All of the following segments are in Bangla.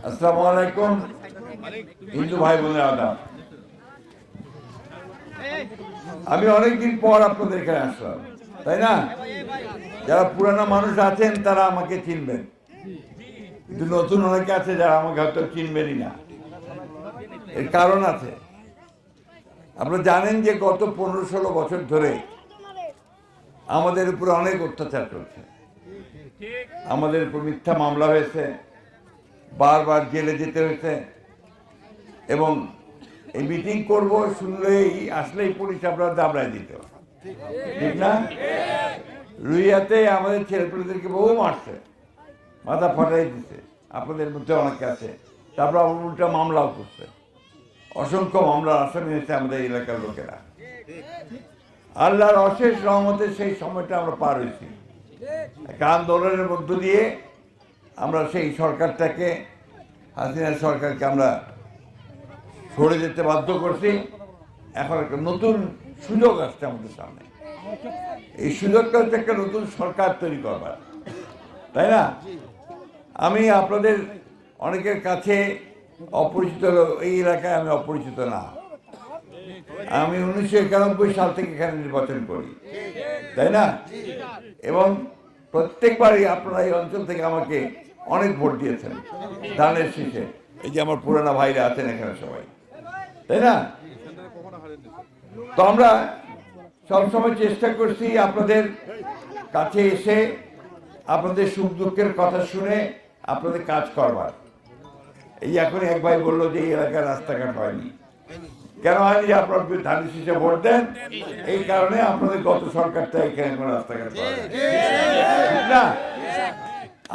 আসসালামু আলাইকুম হিন্দু ভাই বোনের আদাব। আমি অনেকদিন পর আপনাদের এখানে আসলাম, তাই না? যারা পুরানো মানুষ আছেন তারা আমাকে চিনবেন, কিন্তু নতুন অনেকে আছে যারা আমাকে হয়তো চিনবেনই না। এর কারণ আছে। আপনারা জানেন যে গত 15-16 বছর ধরে আমাদের উপরে অনেক অত্যাচার চলছে। আমাদের উপর মিথ্যা মামলা হয়েছে, বারবার জেলে যেতে হয়েছে, এবং এই মিটিং করব শুনলেই আসলেই পুলিশ আপনারা দাবড়ায় দিত, ঠিক না? রুইয়াতে আমাদের ছেলেপুলেদেরকে বহু মারছে, মাথা ফাটাই দিচ্ছে, আপনাদের মধ্যে অনেকে আছে। তারপর উল্টা মামলাও করছে, অসংখ্য মামলার আসামি হয়েছে আমাদের এলাকার লোকেরা। আল্লাহর অশেষ রহমতে সেই সময়টা আমরা পার হয়েছি। একটা আন্দোলনের মধ্য দিয়ে আমরা সেই সরকারটাকে, হাসিনা সরকারকে আমরা সরে যেতে বাধ্য করছি। এখন একটা নতুন সুযোগ আসছে আমাদের সামনে। এই সুযোগটা হচ্ছে একটা নতুন সরকার তৈরি করবার, তাই না? আমি আপনাদের অনেকের কাছে অপরিচিত, এই এলাকায় আমি অপরিচিত না। আমি 1991 সাল থেকে এখানে নির্বাচন করি, তাই না? এবং প্রত্যেকবারই আপনারা এই অঞ্চল থেকে আমাকে অনেক ভোট দিয়েছেন ধানের শীষে। এই যে আমার পুরানা ভাইরা আছেন এখানে সবাই, তাই না? তো আমরা সবসময় চেষ্টা করছি আপনাদের কাছে এসে আপনাদের সুখ দুঃখের কথা শুনে আপনাদের কাজ করবার। এই এখন এক ভাই বললো যে এই এলাকার রাস্তাঘাট হয়নি। কেন হয়নি? আপনার ধানের শীষে ভোট দেন, এই কারণে আপনাদের গত সরকারটা এখানে কোনো রাস্তাঘাট ঠিক না।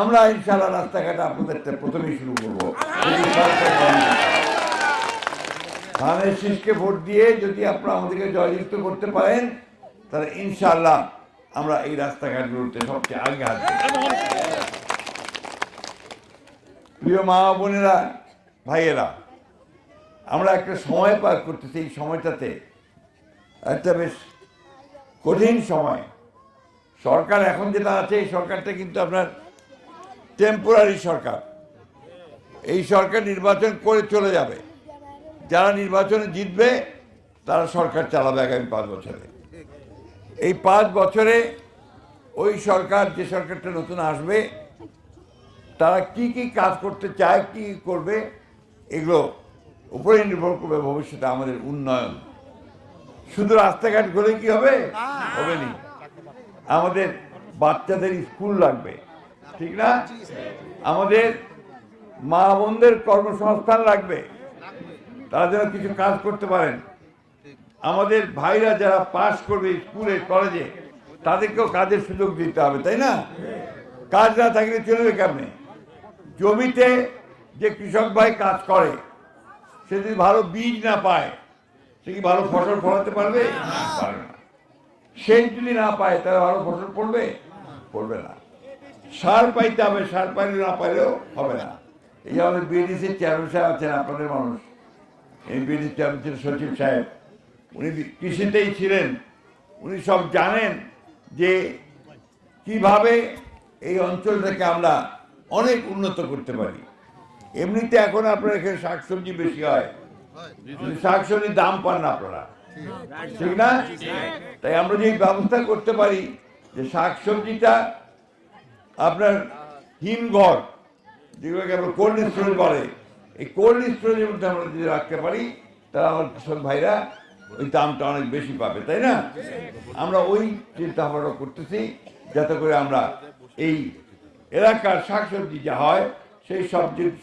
আমরা ইনশাআল্লাহ রাস্তাঘাট আপনাদের প্রথমেই শুরু করবো। ধানের শীষকে ভোট দিয়ে যদি আপনারা আমাদেরকে জয়যুক্ত করতে পারেন, তাহলে ইনশাআল্লাহ আমরা এই রাস্তাঘাটগুলোতে সবচেয়ে আগে আসবো। প্রিয় মা বোনেরা, ভাইয়েরা, আমরা একটা সময় পার করতেছি। এই সময়টাতে একটা বেশ কঠিন সময়। সরকার এখন যেটা আছে, এই সরকারটা কিন্তু আপনার টেম্পোরারি সরকার। এই সরকার নির্বাচন করে চলে যাবে। যারা নির্বাচনে জিতবে তারা সরকার চালাবে আগামী 5 বছরে। এই 5 বছরে ওই সরকার, যে সরকারটা নতুন আসবে, তারা কি কি কাজ করতে চায়, কি করবে, এগুলো উপরে নির্ভর করবে ভবিষ্যতে আমাদের উন্নয়ন। শুধু রাস্তাঘাট গড়ে কি হবে? হবে না। আমাদের বাচ্চাদের স্কুল লাগবে, ঠিক না? আমাদের মা বোনদের কর্মসংস্থান লাগবে, তারা যেন কিছু কাজ করতে পারেন। আমাদের ভাইরা যারা পাস করবে স্কুলে কলেজে, তাদেরকেও কাজের সুযোগ দিতে হবে, তাই না? কাজ না থাকলে চলবে কেমনে? জমিতে যে কৃষক ভাই কাজ করে, সে যদি ভালো বীজ না পায়, সে কি ভালো ফসল ফলাতে পারবে? পারবে না। সে যদি না পায়, তাহলে ভালো ফসল পড়বে? পড়বে না। সার পাইতে হবে, সার পাইলে না পাইলেও হবে না। এই যে আমাদের বিএডিসির চেয়ারম্যান সাহেব আছেন, আপনাদের মানুষ, এই বিএডিসির চেয়ারম্যান ছিলেন সচিব সাহেব, উনি কৃষিতেই ছিলেন। উনি সব জানেন যে কিভাবে এই অঞ্চলটাকে আমরা অনেক উন্নত করতে পারি। এমনিতে এখন আপনার এখানে শাকসবজি বেশি হয়, শাকসবজির দাম পান না আপনারা, ঠিক না? তাই আমরা যে ব্যবস্থা করতে পারি যে শাকসবজিটা আপনার হিমঘর, যেগুলোকে আমরা কোল্ড স্টোরেজ বলে, এই কোল্ড স্টোরেজের মধ্যে আমরা যদি রাখতে পারি, তাহলে আমার কৃষক ভাইরা ওই দামটা অনেক বেশি পাবে, তাই না? আমরা ওই চিন্তা ভাবনা করতেছি, যাতে করে আমরা এই এলাকার শাকসবজি যা হয়, সেই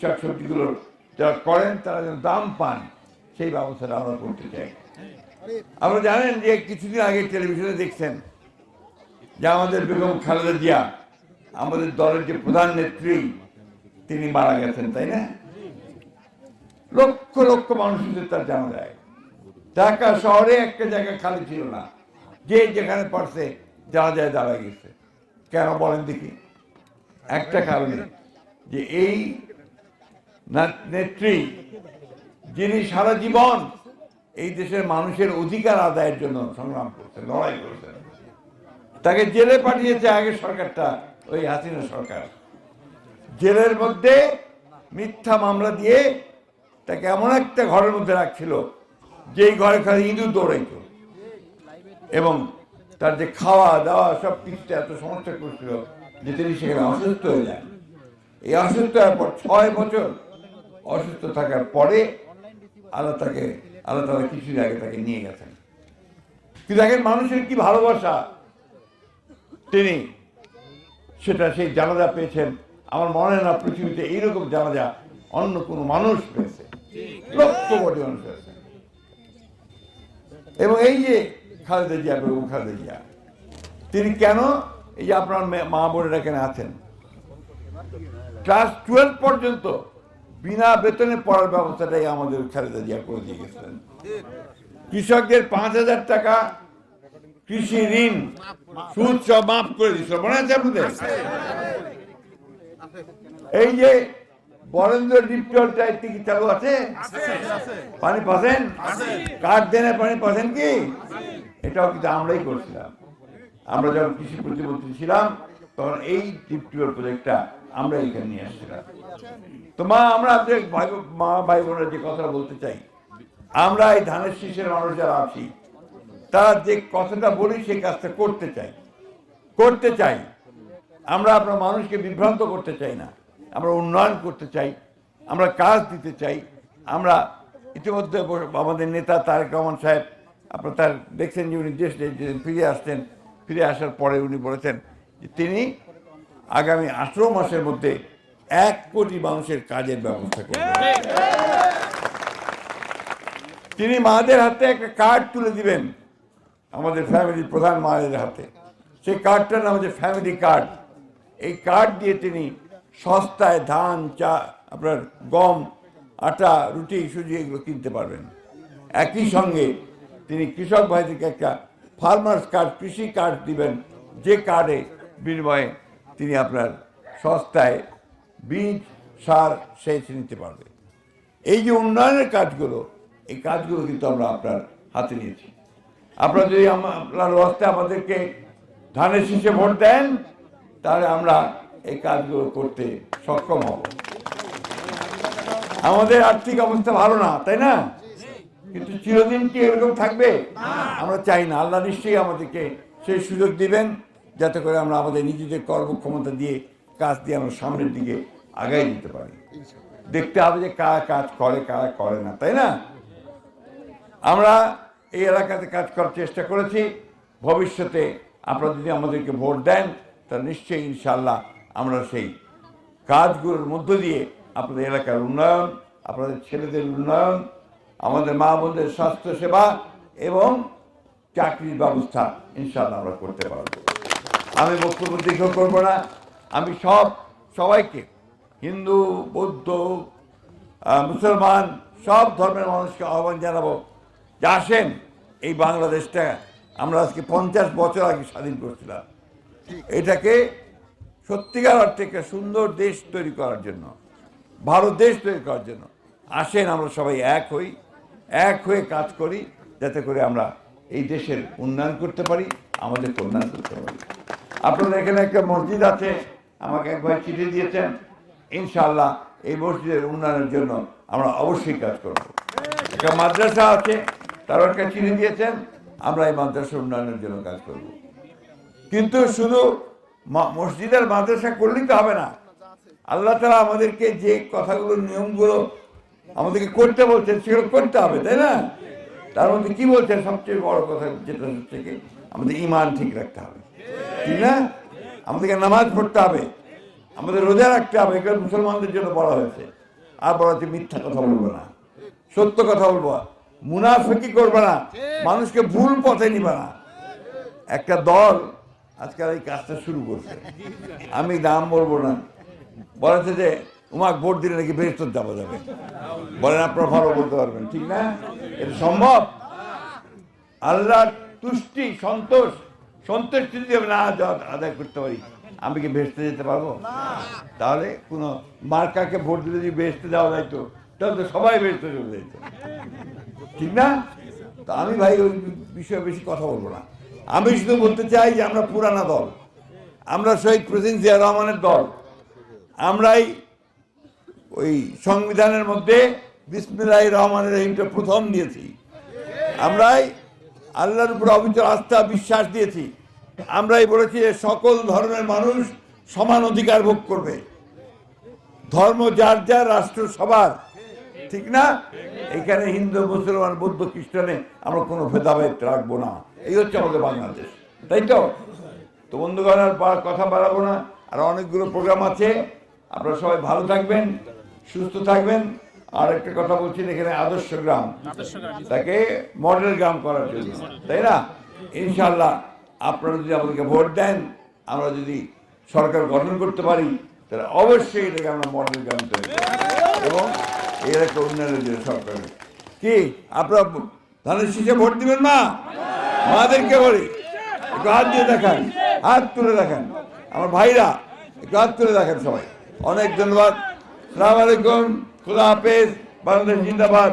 শাকসবজিগুলোর যারা করেন তারা যেন দাম পান, সেই ব্যবস্থাটা আমরা করতে চাই। আপনারা জানেন যে কিছুদিন আগে টেলিভিশনে দেখছেন যে আমাদের বেগম খালেদা জিয়া, আমাদের দলের যে প্রধান নেত্রী, তিনি মারা গেছেন, তাই না? লক্ষ লক্ষ মানুষের তার জানা যায়। ঢাকা শহরে একটা জায়গা খালি ছিল না, যে যেখানে পারছে জানা যায় দাঁড়া গেছে। কেন বলেন দেখি? একটা কারণে, যে এই নেত্রী, যিনি সারা জীবন এই দেশের মানুষের অধিকার আদায়ের জন্য সংগ্রাম করছেন, লড়াই করছেন, তাকে জেলে পাঠিয়েছে আগের সরকারটা, ওই হাসিনা সরকার। জেলের মধ্যে মিথ্যা মামলা দিয়ে তাকে এমন একটা ঘরের মধ্যে রাখছিল যেই ঘরে খালি ইঁদুর দৌড়াইত, এবং তার যে খাওয়া দাওয়া সব কিছুতে এত সমস্যা করছিল যে তিনি সেখানে অসুস্থ হয়ে যান। এই অসুস্থ হওয়ার পর 6 বছর অসুস্থ থাকার পরে আল্লাহ তাআলা কিছুদিন আগে তাকে নিয়ে গেছেন। কিন্তু দেখেন মানুষের কি ভালোবাসা, তিনি সেটা সেই জানাজা পেয়েছেন। আমার মনে হয় না পৃথিবীতে এইরকম জানাজা অন্য কোনো মানুষ পেয়েছে, লক্ষ কোটি মানুষ পেয়েছে। এবং এই যে খালেদা জিয়া, বেগম খালেদা জিয়া, তিনি কেন এই যে আপনার মা বোনেরা এখানে আছেন, ক্লাস 12 পর্যন্ত বিনা বেতনে পড়ার ব্যবস্থাটাই আমাদের খালেদা জিয়া করে দিয়ে গেছিলেন। কৃষকদের 5,000 টাকা কৃষি ঋণ সুদ সব মাফ করে দিয়েছিল, মনে আছে আপনাদের? এই যে বরেন্দ্র ডিপজলটা কি চালু আছে? পানি পাচ্ছেন? কাঠ দেনে পানি পাচ্ছেন কি? এটাও কিন্তু আমরাই করছিলাম। আমরা যখন কৃষি প্রতিমন্ত্রী ছিলাম তখন এই ডিপটিউব প্রজেক্টটা আমরা এখানে নিয়ে আসছিলাম। তো আমরা আপনাদের মা ভাই বোনেরা যে কথা বলতে চাই, আমরা এই ধানের শীষের মানুষ যারা আছি তারা যে কথাটা বলি সেই কাজটা করতে চাই। আমরা আপনার মানুষকে বিভ্রান্ত করতে চাই না, আমরা উন্নয়ন করতে চাই, আমরা কাজ দিতে চাই। আমরা ইতিমধ্যে আমাদের নেতা তারেক রহমান সাহেব, আপনার তার দেখছেন যে উনি দেশ ফিরে আসার পরে উনি বলেছেন যে তিনি আগামী 18 মাসের মধ্যে 1 কোটি মানুষের কাজের ব্যবস্থা করবেন। তিনি মাদের হাতে একটা কার্ড তুলে দিবেন, আমাদের ফ্যামিলির প্রধান মায়ের হাতে। সেই কার্ডটার নাম হচ্ছে ফ্যামিলি কার্ড। এই কার্ড দিয়ে তিনি সস্তায় ধান, চা, আপনার গম, আটা, রুটি, সুজি এগুলো কিনতে পারবেন। একই সঙ্গে তিনি কৃষক ভাইদেরকে একটা ফার্মার্স কার্ড, কৃষি কার্ড দিবেন, যে কার্ডে বিনিময়ে তিনি আপনার সস্তায় বীজ, সার, সেচ নিতে পারবে। এই যে উন্নয়নের কাজগুলো, এই কাজগুলো কিন্তু আমরা আপনার হাতে নিয়েছি। আপনারা যদি আপনার রাস্তে আমাদেরকে ধানের শীষে ভোট দেন তাহলে আমরা এই কাজগুলো করতে সক্ষম হব। আমাদের আর্থিক অবস্থা ভালো না, তাই না? কিন্তু চিরদিন কি এরকম থাকবে? আমরা চাই না। আল্লাহ নিশ্চয়ই আমাদেরকে সেই সুযোগ দিবেন যাতে করে আমরা আমাদের নিজেদের কর্মক্ষমতা দিয়ে কাজ দিয়ে আমরা সামনের দিকে আগাই দিতে পারি। দেখতে হবে যে কারা কাজ করে, কারা করে না, তাই না? আমরা এই এলাকাতে কাজ করার চেষ্টা করেছি। ভবিষ্যতে আপনারা যদি আমাদেরকে ভোট দেন তাহলে নিশ্চয়ই ইনশাআল্লাহ আমরা সেই কাজগুলোর মধ্য দিয়ে আপনাদের এলাকার উন্নয়ন, আপনাদের ছেলেদের উন্নয়ন, আমাদের মা বোনদের স্বাস্থ্যসেবা এবং চাকরির ব্যবস্থা ইনশাআল্লাহ আমরা করতে পারব। আমি বক্তব্য দীর্ঘ করব না। আমি সবাইকে, হিন্দু, বৌদ্ধ, মুসলমান, সব ধর্মের মানুষকে আহ্বান জানাবো যে আসেন, এই বাংলাদেশটা আমরা আজকে 50 বছর আগে স্বাধীন করছিলাম। এটাকে সত্যিকার অর্থে একটা সুন্দর দেশ তৈরি করার জন্য, ভালো দেশ তৈরি করার জন্য আসেন আমরা সবাই এক হয়ে কাজ করি, যাতে করে আমরা এই দেশের উন্নয়ন করতে পারি, আমাদের কল্যাণ করতে পারি। আপনাদের এখানে একটা মসজিদ আছে, আমাকে এক ভাই চিঠি দিয়েছেন। ইনশাআল্লাহ এই মসজিদের উন্নয়নের জন্য আমরা অবশ্যই কাজ করব। একটা মাদ্রাসা আছে, তারও একটা চিঠি দিয়েছেন, আমরা এই মাদ্রাসার উন্নয়নের জন্য কাজ করব। কিন্তু শুধু মসজিদের মাদ্রাসা করলেই তো হবে না। আল্লাহ তাআলা আমাদেরকে যে কথাগুলো, নিয়মগুলো আমাদেরকে করতে বলছেন সেগুলো করতে হবে, তাই না? তার মধ্যে কি বলছেন? সবচেয়ে বড় কথা যেটা হচ্ছে কি, আমাদের ঈমান ঠিক রাখতে হবে, ঠিক না? আমাদেরকে নামাজ পড়তে হবে, আমাদের রোজা রাখতে হবে। এগুলো মুসলমানদের জন্য বলা হয়েছে। আর বলা হচ্ছে মিথ্যা কথা বলবো না, সত্য কথা বলবো, মুনাফিকি করবে না, মানুষকে ভুল পথে নিবে না। একটা দল আজকাল এই কাজটা শুরু করছে, আমি নাম বলবো না, বলেছে যে উমাক ভোট দিলে নাকি বেহেশত যাওয়া যাবে। বলেন আপনারা ভালো বলতে পারবেন, ঠিক না? এটা সম্ভব? আল্লাহর তুষ্টি, সন্তুষ্টি যদি না আদায় করতে পারি, আমি কি বেহেশতে যেতে পারবো? তাহলে কোনো মার্কাকে ভোট দিলে যদি বেহেশতে যাওয়া যাইতো তাহলে তো সবাই বেহেশতে চলে যেত, ঠিক না? তো আমি ভাই ওই বিষয়ে বেশি কথা বলবো না। আমি শুধু বলতে চাই যে আমরা পুরানা দল, আমরা শহীদ প্রেসিডেন্ট জিয়া রহমানের দল, আমরাই ওই সংবিধানের মধ্যে বিসমিল্লাহির রহমানির রহিমটা প্রথম দিয়েছি। আমরাই আল্লাহর উপর অবিচল আস্থা বিশ্বাস দিয়েছি। আমরাই বলেছি যে সকল ধর্মের মানুষ সমান অধিকার ভোগ করবে, ধর্ম যার যার, রাষ্ট্র সবার, ঠিক না? এখানে হিন্দু মুসলমান বৌদ্ধ খ্রিস্টানে আমরা কোনো ভেদাভেদ রাখবো না। এই হচ্ছে আমাদের বাংলাদেশ, তাই তো? তো বন্ধুগণ, আর কথা বাড়াবো না, আর অনেকগুলো প্রোগ্রাম আছে। আপনারা সবাই ভালো থাকবেন, সুস্থ থাকবেন। আর একটা কথা বলছি, এখানে আদর্শ গ্রাম, তাকে মডেল গ্রাম করার জন্য, তাই না? ইনশাল্লাহ আপনারা যদি আমাদেরকে ভোট দেন, আমরা যদি সরকার গঠন করতে পারি, তাহলে অবশ্যই এটাকে আমরা মডেল গ্রাম তৈরি করব এবং এর একটা উন্নয়নের জন্য সরকার। কি আপনারা ধানের শীষে ভোট দিবেন? না, মাদেরকে বলি একটু হাত দিয়ে দেখান, হাত তুলে দেখান, আমার ভাইরা একটু হাত তুলে দেখান সবাই। অনেক ধন্যবাদ। আসসালামু আলাইকুম, খুদা হাফেজ, বাংলাদেশ জিন্দাবাদ।